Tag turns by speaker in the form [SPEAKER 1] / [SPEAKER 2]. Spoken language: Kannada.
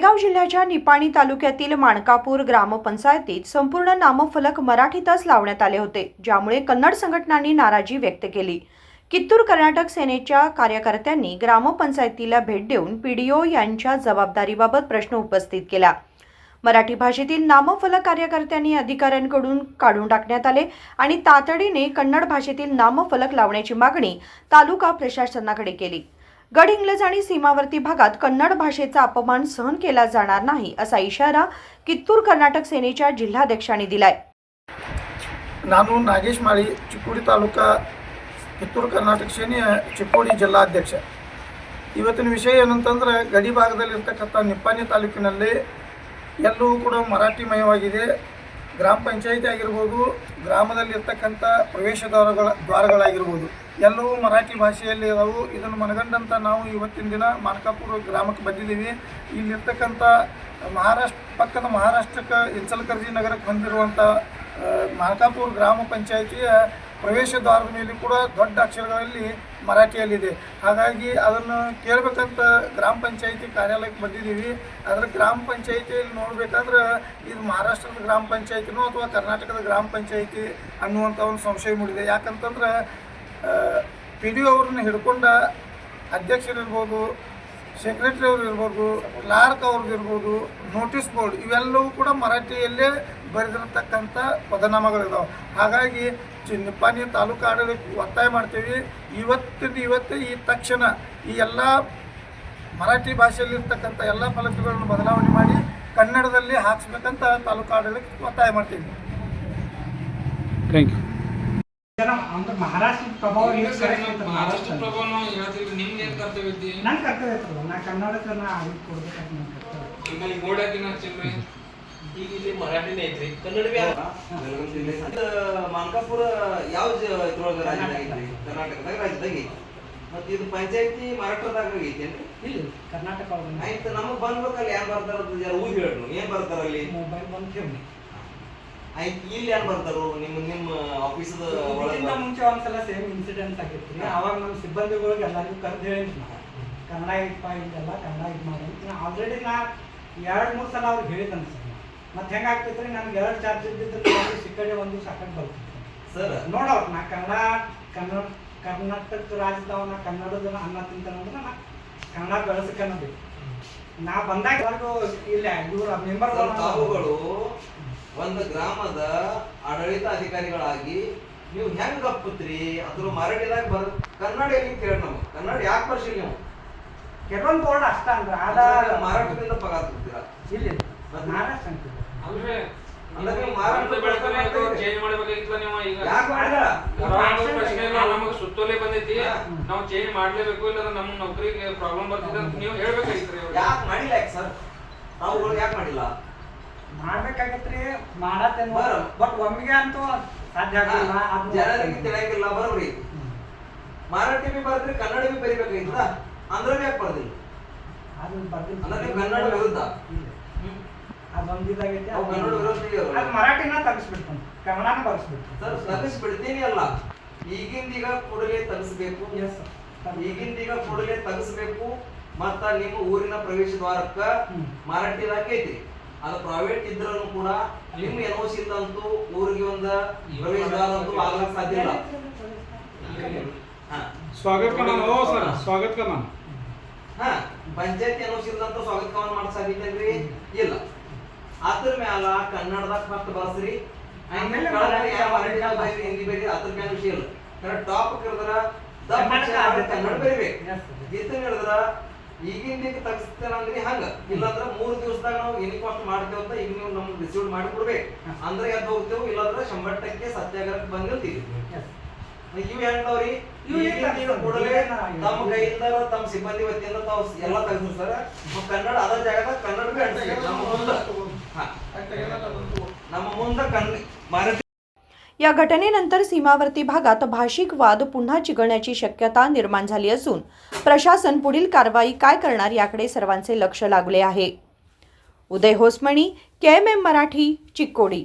[SPEAKER 1] जळगाव जिल्ह्याच्या निपाणी तालुक्यातील माणकापूर ग्रामपंचायतीत संपूर्ण नामफलक मराठीतच लावण्यात आले होते, ज्यामुळे कन्नड संघटनांनी नाराजी व्यक्त केली। कित्तूर कर्नाटक सेनेच्या कार्यकर्त्यांनी ग्रामपंचायतीला भेट देऊन पीडीओ यांच्या जबाबदारीबाबत प्रश्न उपस्थित केला। मराठी भाषेतील नामफलक कार्यकर्त्यांनी अधिकाऱ्यांकडून काढून टाकण्यात आले आणि तातडीने कन्नड भाषेतील नामफलक लावण्याची मागणी तालुका प्रशासनाकडे केली। गडहिंग्लज आणि सीमावर्ती भागात कन्नड भाषेचा अपमान सहन केला जाणार नाही असा इशारा कित्तूर कर्नाटक सेनेच्या जिल्हाध्यक्षांनी दिलाय।
[SPEAKER 2] ನಾನು ನಾಗೇಶ್ ಮಾಳಿ ಚಿಕ್ಕೋಡಿ ತಾಲೂಕಾ ಕಿತ್ತೂರು ಕರ್ನಾಟಕ ಸೇನೆಯ ಚಿಕ್ಕೋಡಿ ಜಿಲ್ಲಾಧ್ಯಕ್ಷ। ಇವತ್ತಿನ ವಿಷಯ ಏನಂತಂದ್ರೆ ಗಡಿ ಭಾಗದಲ್ಲಿರ್ತಕ್ಕಂಥ ನಿಪ್ಪಾಣಿ ತಾಲೂಕಿನಲ್ಲಿ ಎಲ್ಲವೂ ಕೂಡ ಮರಾಠಿಮಯವಾಗಿದೆ। ಗ್ರಾಮ ಪಂಚಾಯಿತಿ ಆಗಿರ್ಬೋದು, ಗ್ರಾಮದಲ್ಲಿರ್ತಕ್ಕಂಥ ಪ್ರವೇಶ ದ್ವಾರಗಳಾಗಿರ್ಬೋದು ಎಲ್ಲವೂ ಮರಾಠಿ ಭಾಷೆಯಲ್ಲಿ ಇದಾವು। ಇದನ್ನು ಮನಗಂಡಂತ ನಾವು ಇವತ್ತಿನ ದಿನ ಮಾಣಕಾಪುರ ಗ್ರಾಮಕ್ಕೆ ಬಂದಿದ್ದೀವಿ। ಇಲ್ಲಿರ್ತಕ್ಕಂಥ ಪಕ್ಕದ ಮಹಾರಾಷ್ಟ್ರಕ್ಕೆ ಇನ್ಸಲ್ಕರ್ಜಿ ನಗರಕ್ಕೆ ಹೊಂದಿರುವಂಥ ಮಾಣಕಾಪುರ ಗ್ರಾಮ ಪಂಚಾಯಿತಿಯ ಪ್ರವೇಶ ದ್ವಾರದ ಮೇಲೆ ಕೂಡ ದೊಡ್ಡ ಅಕ್ಷರಗಳಲ್ಲಿ ಮರಾಠಿಯಲ್ಲಿದೆ। ಹಾಗಾಗಿ ಅದನ್ನು ಕೇಳಬೇಕಂತ ಗ್ರಾಮ ಪಂಚಾಯಿತಿ ಕಾರ್ಯಾಲಯಕ್ಕೆ ಬಂದಿದ್ದೀವಿ। ಅದರ ಗ್ರಾಮ ಪಂಚಾಯಿತಿಯಲ್ಲಿ ನೋಡಬೇಕಾದ್ರೆ ಇದು ಮಹಾರಾಷ್ಟ್ರದ ಗ್ರಾಮ ಪಂಚಾಯಿತಿನೋ ಅಥವಾ ಕರ್ನಾಟಕದ ಗ್ರಾಮ ಪಂಚಾಯಿತಿ ಅನ್ನುವಂಥ ಒಂದು ಸಂಶಯ ಮೂಡಿದೆ। ಯಾಕಂತಂದ್ರೆ ಪಿ ಡಿ ಅವ್ರನ್ನ ಹಿಡ್ಕೊಂಡ ಅಧ್ಯಕ್ಷರಿರ್ಬೋದು, ಸೆಕ್ರೆಟರಿ ಅವರು ಇರ್ಬೋದು, ಕ್ಲಾರ್ಕ್ ಅವ್ರದ್ದು ಇರ್ಬೋದು, ನೋಟಿಸ್ ಬೋರ್ಡ್ ಇವೆಲ್ಲವೂ ಕೂಡ ಮರಾಠಿಯಲ್ಲೇ ಬರೆದಿರತಕ್ಕಂಥ ಪದನಾಮಗಳಿದಾವೆ। ಹಾಗಾಗಿ ನಿಪ್ಪಾಣಿ ತಾಲೂಕು ಆಡಳಿತ ಒತ್ತಾಯ ಮಾಡ್ತೀವಿ, ಇವತ್ತೇ ಈ ತಕ್ಷಣ ಈ ಎಲ್ಲ ಮರಾಠಿ ಭಾಷೆಯಲ್ಲಿರ್ತಕ್ಕಂಥ ಎಲ್ಲ ಫಲಕಗಳನ್ನು ಬದಲಾವಣೆ ಮಾಡಿ ಕನ್ನಡದಲ್ಲಿ ಹಾಕಿಸ್ಬೇಕಂತ ತಾಲೂಕು ಆಡಳಿತ ಒತ್ತಾಯ ಮಾಡ್ತೀವಿ।
[SPEAKER 3] Thank you.
[SPEAKER 4] महाराष्ट्र प्रभाव
[SPEAKER 3] महाराष्ट्र प्रभाव निम्न कर्तव्य ಐತಿ?
[SPEAKER 4] ನನ್ನ ಕರ್ತವ್ಯ ಐತಲ್ಲ, ನಾ ಕನ್ನಡಕನ್ನ ಆಡಿಟ್ ಕೊಡ್ಬೇಕಂತ ನನ್ನ ಕರ್ತವ್ಯ।
[SPEAKER 3] ನಿಮ್ಮಲ್ಲಿ ಬೋರ್ಡ್ ಹಾಕಿ ಹಾಕ್ಸಿಲ್ರಿ?
[SPEAKER 5] ಈಗ ಇಲ್ಲಿ ಮರಾಠಿನೇ ಐತ್ರಿ, ಕನ್ನಡವೇ ಮಾಣಕಾಪುರ ಯಾವ ಇದ್ರೊಳಗೆ ರಾಜ್ಯದಾಗೈತ್ರಿ? ಕರ್ನಾಟಕದಾಗ ರಾಜ್ಯದಾಗಿ ಮತ್ತೆ ಇದು ಪಂಚಾಯತಿ ಮರಾಠದಾಗ ಐತೇನ್ರಿ?
[SPEAKER 4] ಇಲ್ಲ, ಕರ್ನಾಟಕ ಒಳಗೆ
[SPEAKER 5] ಆಯ್ತು। ನಮಗೆ ಬಂದ್ಬೇಕಲ್ಲ ಏನ್ ಬರ್ತಾರ ಯಾರು ಊಹಿ ಹೇಳ್ರು, ಏನ್ ಬರ್ತಾರ ಅಲ್ಲಿ?
[SPEAKER 4] ಮೊಬೈಲ್ ಬಂದು ಕೇಳಿ
[SPEAKER 5] ಆಯ್ತು, ಇಲ್ಲಿ ಏನ್ ಬರ್ತಾರೋ ನಿಮ್ಮ ಆಫೀಸದ
[SPEAKER 4] ಒಳಗಿಂತ ಮುಂಚೆ ಒಂದ್ಸಲ ಸೇಮ್ ಇನ್ಸಿಡೆಂಟ್ ಆಗಿತ್ತು ರೀ। ಅವಾಗ ನಮ್ಮ ಸಿಬ್ಬಂದಿಗಳಿಗೆ ಎಲ್ಲರಿಗೂ ಕರೆದು ಹೇಳಿದ್ವಿ, ಕನ್ನಡ ಇಪ್ಪ ಇದೆಲ್ಲ ಕನ್ನಡ ಇದು ಮಾಡಿ ಆಲ್ರೆಡಿ ನಾ 2-3 ಸಲ ಅವ್ರಿಗೆ ಹೇಳಿದ್ದಾನೆ ಸರ್। ಮತ್ತೆ ಹೆಂಗಾಗ್ತೈತೆ ರೀ, ನನಗೆ 2 ಚಾರ್ಜ್ ಇದ್ದಿದ್ದು ಸಿಕ್ಕಡೆ ಒಂದು ಸಾಕಂಡು ಬರ್ತಿತ್ತು ಸರ್। ನೋಡೋರು ನಾ ಕರ್ನಾಟಕ ರಾಜ್ಯದವನ ಕನ್ನಡದ ಅನ್ನ ತಿಂತಾನಂದ್ರೆ ನಾ ಕನ್ನಡ ಬೆಳೆಸಕ್ಕನ್ನೋದು ನಾ ಬಂದಾಗ ಎಲ್ಲರಿಗೂ ಇಲ್ಲ ಇವ್ರ ಮೆಂಬರ್
[SPEAKER 5] ತಾವುಗಳು ಒಂದು ಗ್ರಾಮದ ಆಡಳಿತ ಅಧಿಕಾರಿಗಳಾಗಿ ನೀವು ಹೆಂಗ್ ಗಪ್ಪತ್ರಿ? ಅದ್ರ ಮರಾಠಿದಾಗ ಕನ್ನಡ ಎಲ್ಲಿ ಕೇಳಿ ನಮ್ಗೆ ಕನ್ನಡ ಯಾಕೆ ಬರ್ಸಿಲ್ಲ ನೀವು?
[SPEAKER 4] ಕೆಲವೊಂದು ಬೋರ್ಡ್ ಅಷ್ಟ ಅಂದ್ರೆ ಆದ
[SPEAKER 5] ಮರಾಠದಿಂದ ಪಗಾರ ಕೊಡ್ತೀರಾ?
[SPEAKER 4] ಇಲ್ಲಿ ಮಹಾರಾಷ್ಟ್ರ ಅಂತ
[SPEAKER 3] ಅಲ್ವೇ
[SPEAKER 5] ಅಂದ್ರೆ ಮರಾಠಿ
[SPEAKER 3] ಬೆಳಕನೆ ಚೇಂಜ್ ಮಾಡಬೇಕಾಗಿತ್ತಲ್ಲ ನೀವು? ಈಗ
[SPEAKER 5] ಯಾಕೆ ಮಾಡಿಲ್ಲ?
[SPEAKER 3] ಪ್ರಶ್ನೆ ಇಲ್ಲ, ನಮಗೆ ಸುತ್ತೋಲೆ ಬಂದೈತಿ, ನಾವು ಚೇಂಜ್ ಮಾಡ್ಲೇಬೇಕು, ಇಲ್ಲ ನಮ್ಮ ನೌಕರಿಗೆ ಪ್ರಾಬ್ಲಮ್ ಬರ್ತಿದೆ ಅಂತ ನೀವು ಹೇಳ್ಬೇಕಾಗಿತ್ರಿ।
[SPEAKER 5] ಯಾಕೆ ಮಾಡಿಲ್ಲ ಸರ್? ತಾವುಗಳು ಯಾಕೆ ಮಾಡಿಲ್ಲ?
[SPEAKER 4] ಮಾಡ್ಬೇಕಾಗತ್ರಿ, ಮಾಡತ್ತೇನು ಬಟ್ ಒಮ್ಮಿಗೆ ಅಂತೂ ಸಾಧ್ಯ ಆಗಲ್ಲ,
[SPEAKER 5] ಜನರಿಗೆ ತಿಳಿಯಂಗಿಲ್ಲ ಬರೋರಿ। ಮರಾಠಿ ಬಿ ಬರ್ದ್ರಿ, ಕನ್ನಡ ಬಿ ಬರಿಬೇಕಾಗಿತ್ತದ, ಅಂದ್ರೆ ಯಾಕೆ ಬರ್ದಿಲ್ಲ?
[SPEAKER 4] ಅದು ಬರ್ದಿಲ್ಲ
[SPEAKER 5] ಅಂದ್ರೆ ನೀವು ಕನ್ನಡ ವಿರುದ್ಧ
[SPEAKER 4] ಅದೊಂದಿದಾಗೈತೆ,
[SPEAKER 5] ಕನ್ನಡ ವಿರುದ್ಧ
[SPEAKER 4] ಅದು ಮರಾಠಿನ ತಗಿಸ್ಬಿಡ್ತಾನೆ, ಕನ್ನಡನ ಬರೆಸ್ಬಿಡ್ತಾನೆ
[SPEAKER 5] ಸರ್। ತಗಿಸ್ಬಿಡ್ತೀನಿ ಅಲ್ಲ, ಈಗಿಂದೀಗ ಕೂಡಲೇ ತಗಿಸ್ಬೇಕು, ಈಗಿಂದೀಗ ಕೂಡಲೇ ತಗಿಸ್ಬೇಕು। ಮತ್ತ ನಿಮ್ಮ ಊರಿನ ಪ್ರವೇಶ ದ್ವಾರಕ್ಕ ಮರಾಠಿದಾಗ ಐತಿ, ಅದು ಪ್ರೈವೇಟ್ ಇದ್ರೂ ಕೂಡ ನಿಮ್ಮ ಎನ್ಒಸಿ ಇಲ್ಲಂತೂ ಊರಿಗೆ ಒಂದು ಪ್ರವೇಶ ದ್ವಾರ ಅಂತೂ ಆಗ್ಲಕ್ ಸಾಧ್ಯ ಇಲ್ಲ।
[SPEAKER 3] स्वागत करना हो सर, स्वागत करना
[SPEAKER 5] ಹಾ, ಪಂಚಾಯತ್ ಎನ್ಒಸಿ ಇಲ್ಲಂತೂ ಸ್ವಾಗತ ಕವನ ಮಾಡಕ್ ಸಾಧ್ಯ ಇಲ್ರಿ? ಇಲ್ಲ। ಅದ್ರ ಮ್ಯಾಲ ಕನ್ನಡದಾಗ ಫಸ್ಟ್ ಬರ್ಸ್ರಿ, ಆಮೇಲೆ ಮರಾಠಿದಾಗ ಬರೀರಿ, ಹಿಂದಿ ಬರೀರಿ, ಅದ್ರ ಮ್ಯಾಲ ವಿಷಯ ಇಲ್ಲ। ಟಾಪ್ ಕರೆದ್ರ ಕನ್ನಡ ಬರಿಬೇಕು, ಗೀತ ಹೇಳಿದ್ರ ಈಗಿಂದ ತಗಿಸ್ತೇನೆ ಅಂದ್ರೆ ಹಂಗ, ಇಲ್ಲಾಂದ್ರೆ 3 ದಿವಸದಾಗ ನಾವು ಇನ್ಕ್ವಾಸ್ಟ್ ಮಾಡ್ತೇವೆ ಅಂತ ಈಗ ನೀವು ನಮ್ಗೆ ರಿಸೀವ್ ಮಾಡಿ ಕೊಡ್ಬೇಕು, ಅಂದ್ರೆ ಎದ್ದು ಹೋಗ್ತೇವೆ, ಇಲ್ಲಾಂದ್ರೆ 100% ಸತ್ಯಾಗ್ರಹಕ್ಕೆ ಬಂದಿರ್ತೀವಿ। ಇವು ಹೆಂಗವ್ರಿ? ಈಗ ಕೂಡಲೇ ತಮ್ಮ ಕೈಯಿಂದ ತಮ್ಮ ಸಿಬ್ಬಂದಿ ವತಿಯಿಂದ ತಾವು ಎಲ್ಲ ತೆಗೆದಿರ್ತಾರೆ, ಕನ್ನಡ ಅದ ಜಾಗದಾಗ ಕನ್ನಡ ನಮ್ಮ ಮುಂದೆ ಮರಾಠಿ।
[SPEAKER 1] या घटनेनंतर सीमावर्ती भागात भाषिक वाद पुन्हा चिघळण्याची शक्यता निर्माण झाली असून प्रशासन पुढील कारवाई काय करणार याकडे सर्वांचे लक्ष लागले आहे। उदय होसमणी, KMM मराठी, चिक्कोडी।